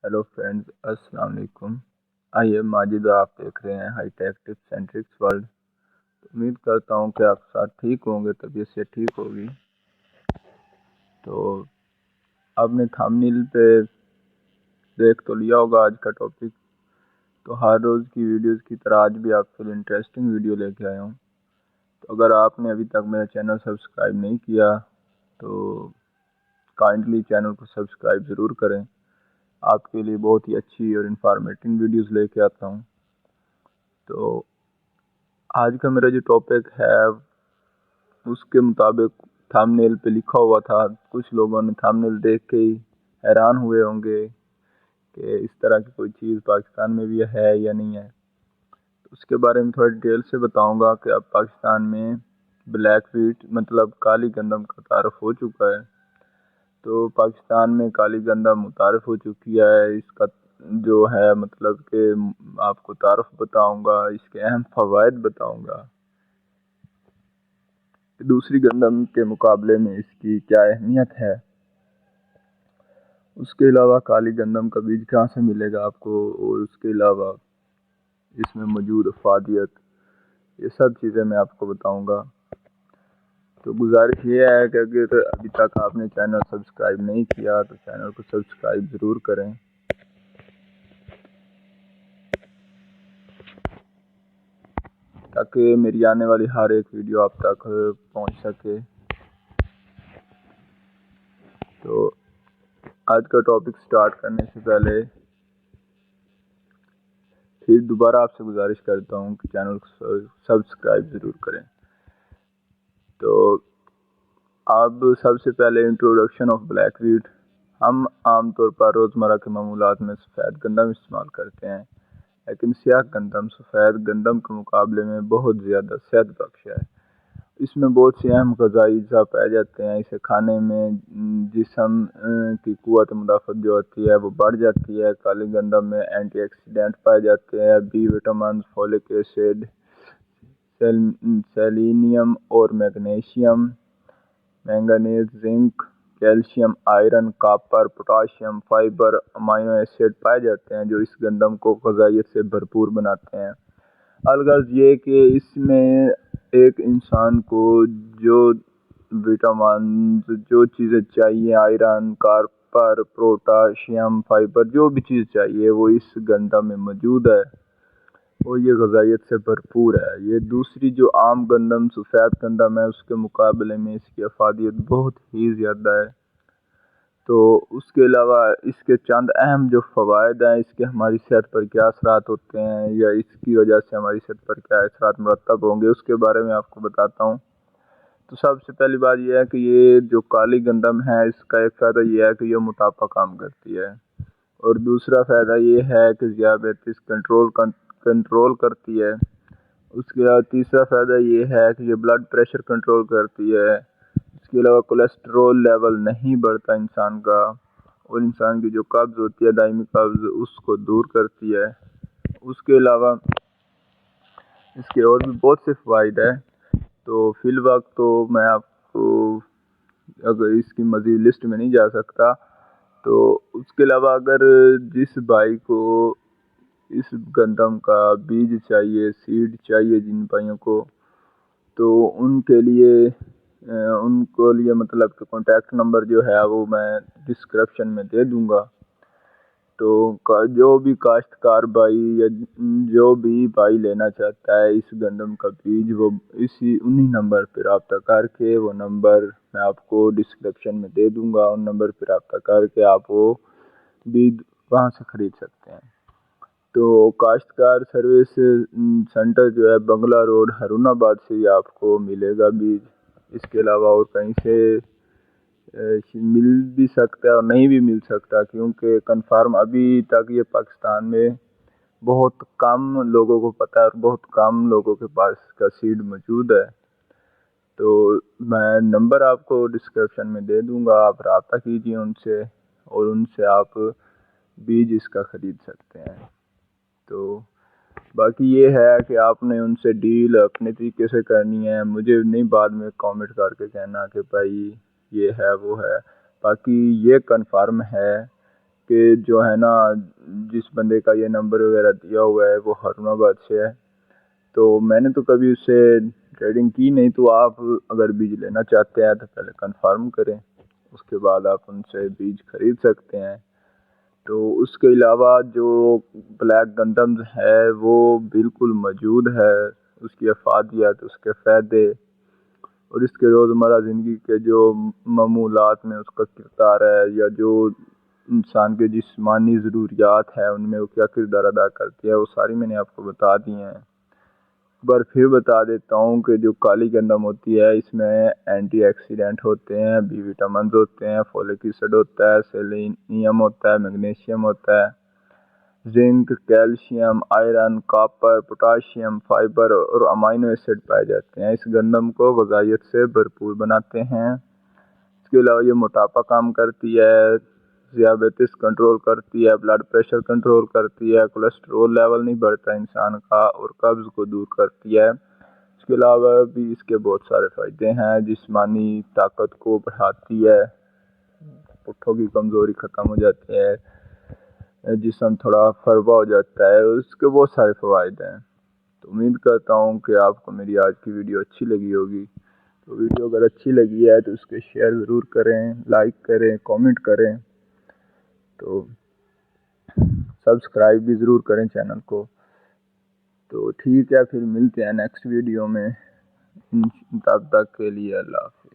Hello friends, السلام علیکم۔ آئیے ماجد، آپ دیکھ رہے ہیں high tech tips and tricks world. امید کرتا ہوں کہ آپ ساتھ ٹھیک ہوں گے، طبیعت سے ٹھیک ہوگی۔ تو آپ نے تھامنیل پہ دیکھ تو لیا ہوگا آج کا ٹاپک۔ تو ہر روز کی ویڈیوز کی طرح آج بھی آپ کے لیے انٹرسٹنگ ویڈیو لے کے آیا ہوں۔ تو اگر آپ نے ابھی تک میرا چینل سبسکرائب نہیں کیا تو کائنڈلی چینل کو سبسکرائب ضرور کریں۔ آپ کے لیے بہت ہی اچھی اور انفارمیٹنگ ویڈیوز لے کے آتا ہوں۔ تو آج کا میرا جو ٹاپک ہے اس کے مطابق تھامنیل پہ لکھا ہوا تھا، کچھ لوگوں نے تھامنیل دیکھ کے ہی حیران ہوئے ہوں گے کہ اس طرح کی کوئی چیز پاکستان میں بھی ہے یا نہیں ہے۔ اس کے بارے میں تھوڑا ڈیٹیل سے بتاؤں گا کہ اب پاکستان میں بلیک ویٹ مطلب کالی گندم کا تعارف ہو چکا ہے۔ تو پاکستان میں کالی گندم متعارف ہو چکی ہے۔ اس کا جو ہے مطلب کہ آپ کو تعارف بتاؤں گا، اس کے اہم فوائد بتاؤں گا کہ دوسری گندم کے مقابلے میں اس کی کیا اہمیت ہے۔ اس کے علاوہ کالی گندم کا بیج کہاں سے ملے گا آپ کو، اور اس کے علاوہ اس میں موجود افادیت، یہ سب چیزیں میں آپ کو بتاؤں گا۔ تو گزارش یہ ہے کہ اگر ابھی تک آپ نے چینل سبسکرائب نہیں کیا تو چینل کو سبسکرائب ضرور کریں تاکہ میری آنے والی ہر ایک ویڈیو آپ تک پہنچ سکے۔ تو آج کا ٹاپک سٹارٹ کرنے سے پہلے پھر دوبارہ آپ سے گزارش کرتا ہوں کہ چینل کو سبسکرائب ضرور کریں۔ تو اب سب سے پہلے انٹروڈکشن آف بلیک ویٹ۔ ہم عام طور پر روزمرہ کے معمولات میں سفید گندم استعمال کرتے ہیں، لیکن سیاہ گندم سفید گندم کے مقابلے میں بہت زیادہ صحت بخش ہے۔ اس میں بہت سی اہم غذائی اجزاء پائے جاتے ہیں۔ اسے کھانے میں جسم کی قوت مدافعت جو ہوتی ہے وہ بڑھ جاتی ہے۔ کالی گندم میں اینٹی آکسیڈنٹ پائے جاتے ہیں، B vitamin, folic acid, selenium اور magnesium, manganese, zinc, calcium, iron, copper, potassium, fibre, amino acid پائے جاتے ہیں جو اس گندم کو غذائیت سے بھرپور بناتے ہیں۔ الغرض یہ کہ اس میں ایک انسان کو جو وٹامنز، جو چیزیں چاہیے، آئرن، کاپر، پوٹاشیم، فائبر، جو بھی چیز چاہیے وہ اس گندم میں موجود ہے اور یہ غذائیت سے بھرپور ہے۔ یہ دوسری جو عام گندم سفید گندم ہے اس کے مقابلے میں اس کی افادیت بہت ہی زیادہ ہے۔ تو اس کے علاوہ اس کے چند اہم جو فوائد ہیں، اس کے ہماری صحت پر کیا اثرات ہوتے ہیں یا اس کی وجہ سے ہماری صحت پر کیا اثرات مرتب ہوں گے، اس کے بارے میں آپ کو بتاتا ہوں۔ تو سب سے پہلی بات یہ ہے کہ یہ جو کالی گندم ہے اس کا ایک فائدہ یہ ہے کہ یہ موٹاپا کم کرتی ہے، اور دوسرا فائدہ یہ ہے کہ ذیابیطس کنٹرول کرتی ہے۔ اس کے علاوہ تیسرا فائدہ یہ ہے کہ یہ بلڈ پریشر کنٹرول کرتی ہے۔ اس کے علاوہ کولیسٹرول لیول نہیں بڑھتا انسان کا، اور انسان کی جو قبض ہوتی ہے، دائمی قبض، اس کو دور کرتی ہے۔ اس کے علاوہ اس کے اور بھی بہت سے فوائد ہیں، تو فی الوقت تو میں آپ کو اگر اس کی مزید لسٹ میں نہیں جا سکتا۔ تو اس کے علاوہ اگر جس بھائی کو اس گندم کا بیج چاہیے، سیڈ چاہیے، جن بھائیوں کو، تو ان کے لیے مطلب کہ کانٹیکٹ نمبر جو ہے وہ میں ڈسکرپشن میں دے دوں گا۔ تو جو بھی کاشتکار بھائی یا جو بھی بھائی لینا چاہتا ہے اس گندم کا بیج، وہ انہی نمبر پہ رابطہ کر کے، وہ نمبر میں آپ کو ڈسکرپشن میں دے دوں گا، ان نمبر پہ رابطہ کر کے آپ وہ بیج وہاں سے خرید سکتے ہیں۔ تو کاشتکار سروس سینٹر جو ہے بنگلہ روڈ، ہارون آباد سے ہی آپ کو ملے گا بیج۔ اس کے علاوہ اور کہیں سے مل بھی سکتا ہے اور نہیں بھی مل سکتا، کیونکہ کنفرم ابھی تک یہ پاکستان میں بہت کم لوگوں کو پتہ ہے اور بہت کم لوگوں کے پاس اس کا سیڈ موجود ہے۔ تو میں نمبر آپ کو ڈسکرپشن میں دے دوں گا، آپ رابطہ کیجیے ان سے اور ان سے آپ بیج اس کا خرید سکتے ہیں۔ تو باقی یہ ہے کہ آپ نے ان سے ڈیل اپنے طریقے سے کرنی ہے، مجھے نہیں بعد میں کامنٹ کر کے کہنا کہ بھائی یہ ہے وہ ہے۔ باقی یہ کنفرم ہے کہ جو ہے نا جس بندے کا یہ نمبر وغیرہ دیا ہوا ہے وہ ہارون آباد سے ہے، تو میں نے تو کبھی اس سے ٹریڈنگ کی نہیں، تو آپ اگر بیج لینا چاہتے ہیں تو پہلے کنفرم کریں، اس کے بعد آپ ان سے بیج خرید سکتے ہیں۔ تو اس کے علاوہ جو بلیک گندم ہے وہ بالکل موجود ہے، اس کی افادیت، اس کے فائدے اور اس کے روزمرہ زندگی کے جو معمولات میں اس کا کردار ہے، یا جو انسان کے جسمانی ضروریات ہے ان میں وہ کیا کردار ادا کرتی ہے، وہ ساری میں نے آپ کو بتا دی ہیں۔ پر پھر بتا دیتا ہوں کہ جو کالی گندم ہوتی ہے اس میں اینٹی ایکسیڈنٹ ہوتے ہیں، بی وٹامنز ہوتے ہیں، فولک ایسڈ ہوتا ہے، سیلینیم ہوتا ہے، میگنیشیم ہوتا ہے، zinc, calcium, iron, copper, potassium, fibre اور امائنو ایسڈ پائے جاتے ہیں۔ اس گندم کو غذائیت سے بھرپور بناتے ہیں۔ اس کے علاوہ یہ موٹاپا کم کرتی ہے، ذیابیطس کنٹرول کرتی ہے، بلڈ پریشر کنٹرول کرتی ہے، کولیسٹرول لیول نہیں بڑھتا انسان کا، اور قبض کو دور کرتی ہے۔ اس کے علاوہ بھی اس کے بہت سارے فائدے ہیں، جسمانی طاقت کو بڑھاتی ہے، پٹھوں کی کمزوری ختم ہو جاتی ہے، جسم تھوڑا فروا ہو جاتا ہے، اس کے بہت سارے فوائد ہیں۔ تو امید کرتا ہوں کہ آپ کو میری آج کی ویڈیو اچھی لگی ہوگی۔ تو ویڈیو اگر اچھی لگی ہے تو اس کے شیئر ضرور کریں، لائک کریں، کامنٹ کریں، تو سبسکرائب بھی ضرور کریں چینل کو۔ تو ٹھیک ہے، پھر ملتے ہیں نیکسٹ ویڈیو میں، تب تک کے لیے اللہ حافظ۔